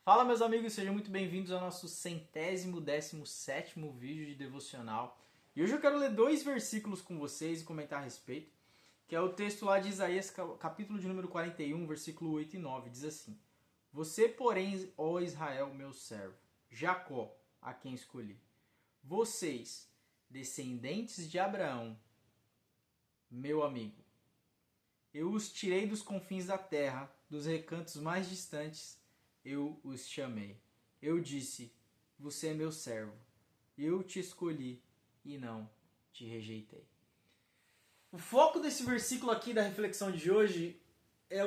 Fala, meus amigos, sejam muito bem-vindos ao nosso 117º vídeo de devocional. E hoje eu quero ler dois versículos com vocês e comentar a respeito, que é o texto lá de Isaías, capítulo de número 41, versículo 8 e 9. Diz assim: Você, porém, ó Israel, meu servo, Jacó, a quem escolhi, vocês, descendentes de Abraão, meu amigo, eu os tirei dos confins da terra, dos recantos mais distantes, eu os chamei. Eu disse, você é meu servo. Eu te escolhi e não te rejeitei. O foco desse versículo aqui da reflexão de hoje é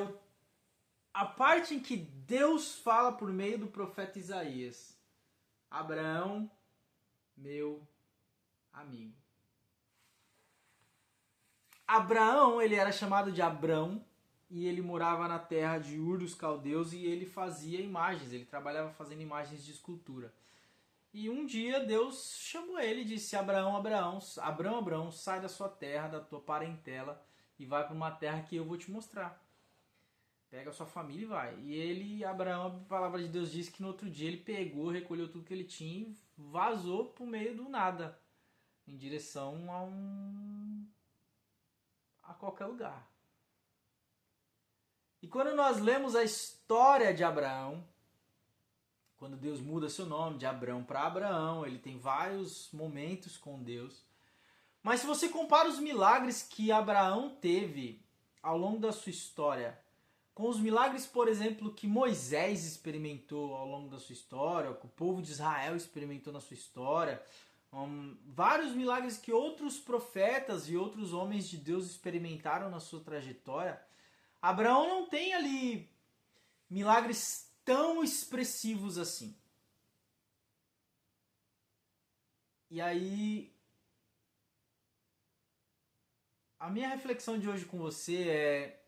a parte em que Deus fala por meio do profeta Isaías. Abraão, meu amigo. Abraão, ele era chamado de Abrão, e ele morava na terra de Ur dos Caldeus e ele fazia imagens, ele trabalhava fazendo imagens de escultura. E um dia Deus chamou ele e disse: Abraão, Abraão, sai da sua terra, da tua parentela e vai para uma terra que eu vou te mostrar. Pega a sua família e vai. E ele, Abraão, a palavra de Deus diz que no outro dia ele pegou, recolheu tudo que ele tinha e vazou para o meio do nada, em direção a qualquer lugar. E quando nós lemos a história de Abraão, quando Deus muda seu nome de Abrão para Abraão, ele tem vários momentos com Deus. Mas se você compara os milagres que Abraão teve ao longo da sua história com os milagres, por exemplo, que Moisés experimentou ao longo da sua história, que o povo de Israel experimentou na sua história, vários milagres que outros profetas e outros homens de Deus experimentaram na sua trajetória, Abraão não tem ali milagres tão expressivos assim. E aí, a minha reflexão de hoje com você é: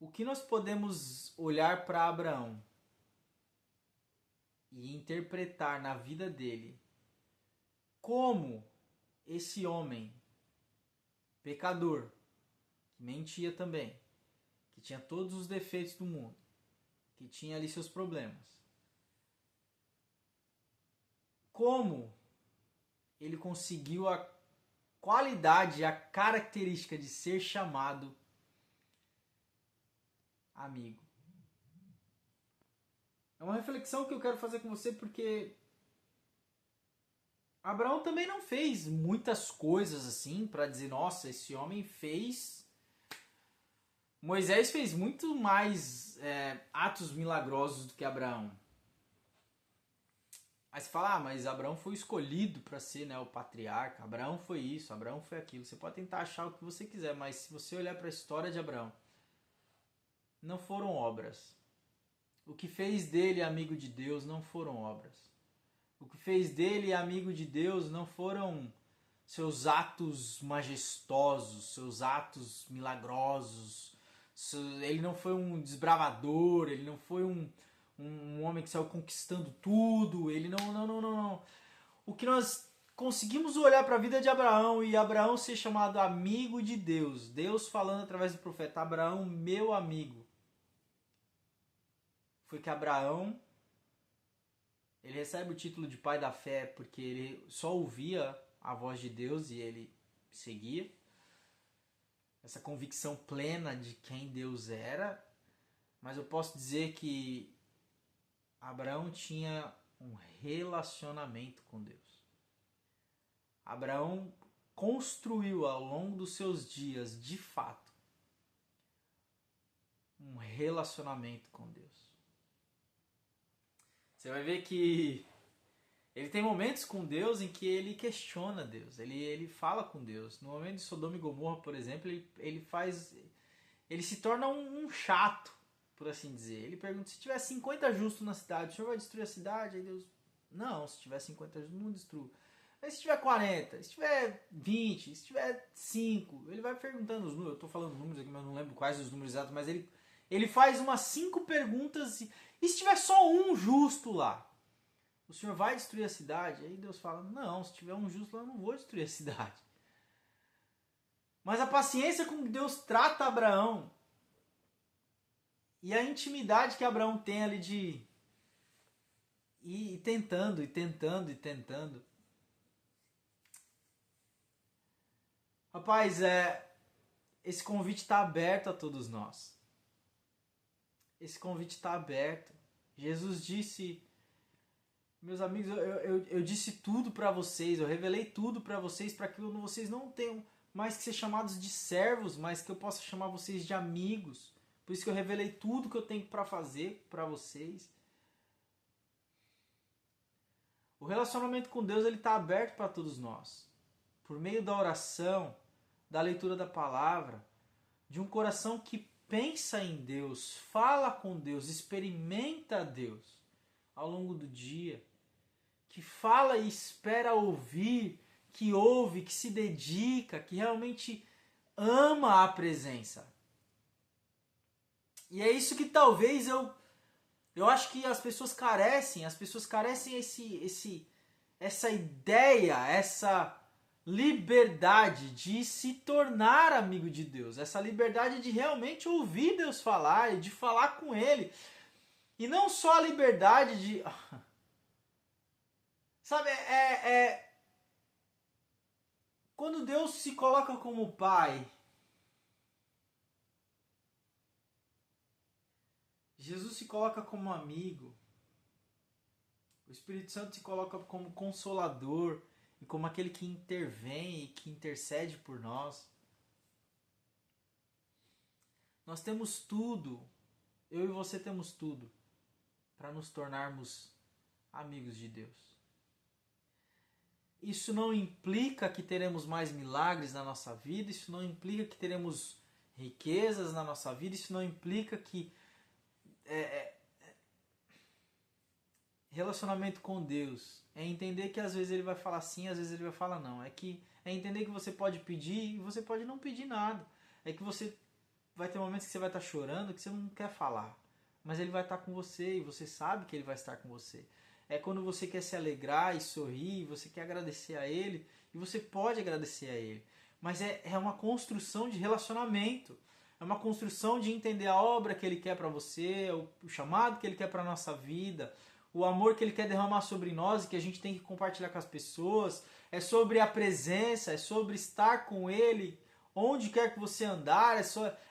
o que nós podemos olhar para Abraão e interpretar na vida dele como esse homem pecador, que mentia também, que tinha todos os defeitos do mundo, que tinha ali seus problemas. Como ele conseguiu a qualidade, a característica de ser chamado amigo. É uma reflexão que eu quero fazer com você porque Abraão também não fez muitas coisas assim para dizer, nossa, esse homem fez. Moisés fez muito mais atos milagrosos do que Abraão. Aí você fala, mas Abraão foi escolhido para ser, o patriarca. Abraão foi isso, Abraão foi aquilo. Você pode tentar achar o que você quiser, mas se você olhar para a história de Abraão, não foram obras. O que fez dele amigo de Deus não foram obras. O que fez dele amigo de Deus não foram seus atos majestosos, seus atos milagrosos. Ele não foi um desbravador, ele não foi um homem que saiu conquistando tudo. Ele não. O que nós conseguimos olhar para a vida de Abraão e Abraão ser chamado amigo de Deus, Deus falando através do profeta, Abraão, meu amigo, foi que Abraão, ele recebe o título de pai da fé porque ele só ouvia a voz de Deus e ele seguia. Essa convicção plena de quem Deus era. Mas eu posso dizer que Abraão tinha um relacionamento com Deus. Abraão construiu ao longo dos seus dias, de fato, um relacionamento com Deus. Você vai ver que ele tem momentos com Deus em que ele questiona Deus, ele fala com Deus. No momento de Sodoma e Gomorra, por exemplo, ele se torna um chato, por assim dizer. Ele pergunta, se tiver 50 justos na cidade, o senhor vai destruir a cidade? Aí Deus, não, se tiver 50 justos, não destruo. Mas se tiver 40, se tiver 20, se tiver 5, ele vai perguntando os números. Eu estou falando números aqui, mas não lembro quais os números exatos, mas ele faz umas 5 perguntas. E se tiver só um justo lá? O senhor vai destruir a cidade? Aí Deus fala, não, se tiver um justo lá, eu não vou destruir a cidade. Mas a paciência com que Deus trata Abraão E a intimidade que Abraão tem ali de ir tentando, e tentando, e tentando. Rapaz, esse convite está aberto a todos nós. Esse convite está aberto. Jesus disse, meus amigos, eu disse tudo para vocês, eu revelei tudo para vocês, para que vocês não tenham mais que ser chamados de servos, mas que eu possa chamar vocês de amigos. Por isso que eu revelei tudo que eu tenho para fazer para vocês. O relacionamento com Deus ele está aberto para todos nós. Por meio da oração, da leitura da palavra, de um coração que pensa em Deus, fala com Deus, experimenta Deus ao longo do dia, que fala e espera ouvir, que ouve, que se dedica, que realmente ama a presença. E é isso que talvez eu acho que as pessoas carecem essa ideia, essa liberdade de se tornar amigo de Deus, essa liberdade de realmente ouvir Deus falar e de falar com Ele. E não só a liberdade de... Sabe, quando Deus se coloca como Pai, Jesus se coloca como amigo, o Espírito Santo se coloca como consolador e como aquele que intervém e que intercede por nós. Nós temos tudo, eu e você temos tudo, para nos tornarmos amigos de Deus. Isso não implica que teremos mais milagres na nossa vida, isso não implica que teremos riquezas na nossa vida, isso não implica que relacionamento com Deus é entender que às vezes Ele vai falar sim, às vezes Ele vai falar não. É entender que você pode pedir e você pode não pedir nada. É que você vai ter momentos que você vai estar chorando, que você não quer falar. Mas Ele vai estar com você e você sabe que Ele vai estar com você. É quando você quer se alegrar e sorrir, você quer agradecer a Ele e você pode agradecer a Ele. Mas é uma construção de relacionamento. É uma construção de entender a obra que Ele quer para você, o chamado que Ele quer para a nossa vida, o amor que Ele quer derramar sobre nós e que a gente tem que compartilhar com as pessoas. É sobre a presença, é sobre estar com Ele onde quer que você andar.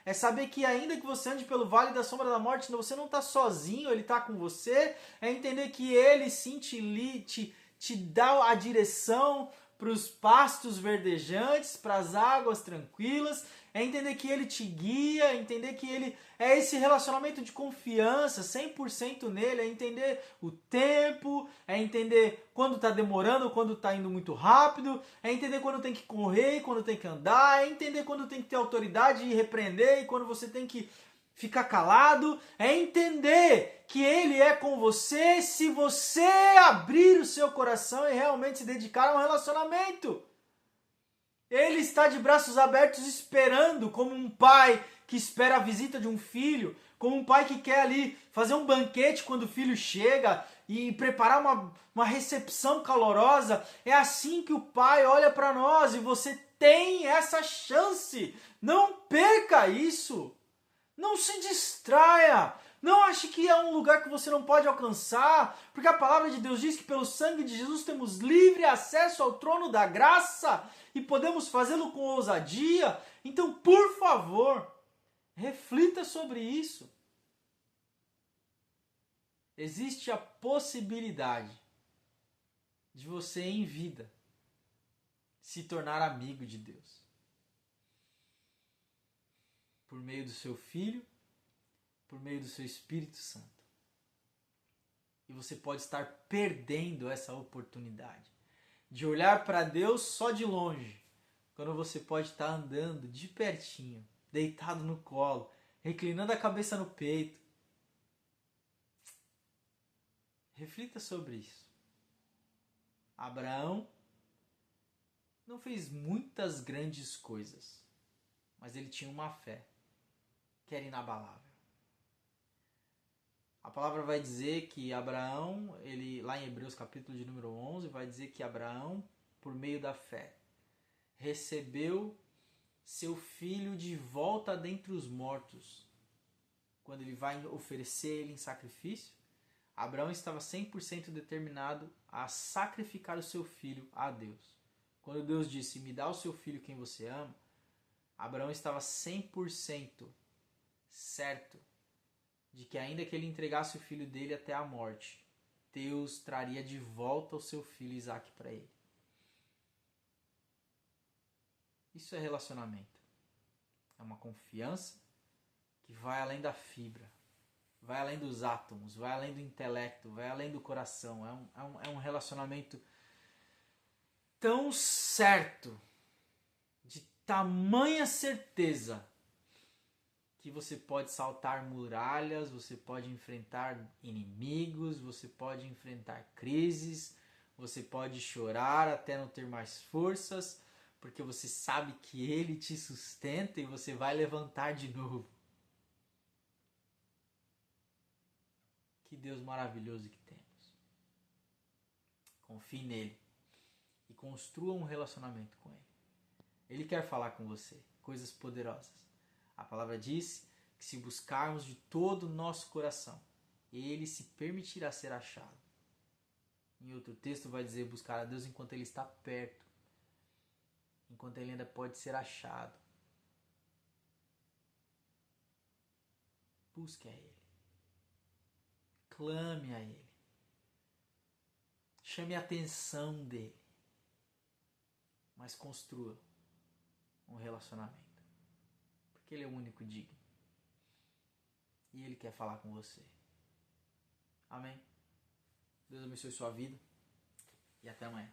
É saber que ainda que você ande pelo vale da sombra da morte, você não está sozinho, Ele está com você. É entender que Ele sim te dá a direção para os pastos verdejantes, para as águas tranquilas. É entender que Ele te guia, é entender que Ele é esse relacionamento de confiança, 100% nele, é entender o tempo, é entender quando está demorando, quando está indo muito rápido, é entender quando tem que correr, quando tem que andar, é entender quando tem que ter autoridade e repreender, e quando você tem que ficar calado, é entender que Ele é com você se você abrir o seu coração e realmente se dedicar a um relacionamento. Ele está de braços abertos esperando, como um pai que espera a visita de um filho, como um pai que quer ali fazer um banquete quando o filho chega e preparar uma recepção calorosa. É assim que o pai olha para nós e você tem essa chance. Não perca isso. Não se distraia. Não ache que é um lugar que você não pode alcançar, porque a palavra de Deus diz que pelo sangue de Jesus temos livre acesso ao trono da graça e podemos fazê-lo com ousadia. Então, por favor, reflita sobre isso. Existe a possibilidade de você, em vida, se tornar amigo de Deus. Por meio do seu Filho, por meio do seu Espírito Santo. E você pode estar perdendo essa oportunidade de olhar para Deus só de longe, quando você pode estar andando de pertinho, deitado no colo, reclinando a cabeça no peito. Reflita sobre isso. Abraão não fez muitas grandes coisas, mas ele tinha uma fé que era inabalável. A palavra vai dizer que Abraão, lá em Hebreus capítulo de número 11, vai dizer que Abraão, por meio da fé, recebeu seu filho de volta dentre os mortos, quando ele vai oferecer ele em sacrifício, Abraão estava 100% determinado a sacrificar o seu filho a Deus. Quando Deus disse, me dá o seu filho quem você ama, Abraão estava 100% certo de que ainda que ele entregasse o filho dele até a morte, Deus traria de volta o seu filho Isaac para ele. Isso é relacionamento. É uma confiança que vai além da fibra, vai além dos átomos, vai além do intelecto, vai além do coração. É um relacionamento tão certo, de tamanha certeza, que você pode saltar muralhas, você pode enfrentar inimigos, você pode enfrentar crises, você pode chorar até não ter mais forças, porque você sabe que Ele te sustenta e você vai levantar de novo. Que Deus maravilhoso que temos. Confie nele e construa um relacionamento com Ele. Ele quer falar com você coisas poderosas. A palavra diz que se buscarmos de todo o nosso coração, Ele se permitirá ser achado. Em outro texto vai dizer buscar a Deus enquanto Ele está perto, enquanto Ele ainda pode ser achado. Busque a Ele. Clame a Ele. Chame a atenção dEle. Mas construa um relacionamento. Porque Ele é o único digno. E Ele quer falar com você. Amém? Deus abençoe sua vida. E até amanhã.